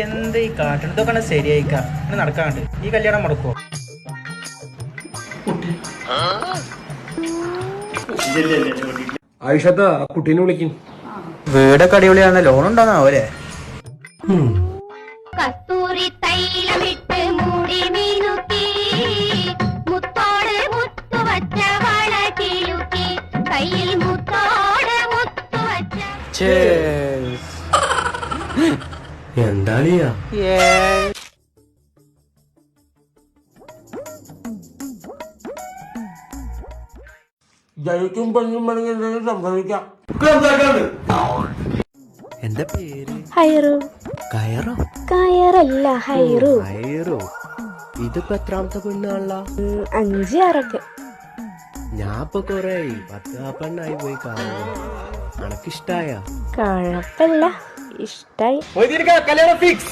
എന്ത് ഈ കാട്ടണം ഇതൊക്കെ ശരിയായിക്കാ നടക്കാണ്ട് ഈ കല്യാണം മുടക്കോ? ആയിഷത്ത ആ കുട്ടീനെ വിളിക്കും. വീടൊക്കെ അടിപൊളിയാണ്. ലോൺ ഉണ്ടോന്നാവൂലേ? കസ്തൂരി തൈലമിട്ട് മൂടി മീനുക്കി മുത്തോട് മുത്തു വച്ച വള കിലുക്കി കയ്യിൽ മുത്തോട് മുത്തു വച്ച എന്താളിയാ ജയിക്കും പെണ്ണും വേണമെങ്കിൽ സംസാരിക്കാം. എന്താ പേര്? ഹൈറു. കയറോ? കയറല്ല, ഹൈറു. കയറോ? ഇതിപ്പോ എത്രാമത്തെ പെണ്ണാണല്ലോ? 5, 6 ഞാൻ ഇപ്പൊ കൊറേ 10 പെണ്ണായി പോയി കാണുന്നു. അനക്കിഷ്ടായ? കുഴപ്പമില്ല, ഇഷ്ടായി. കല്യാണം ഫിക്സ്.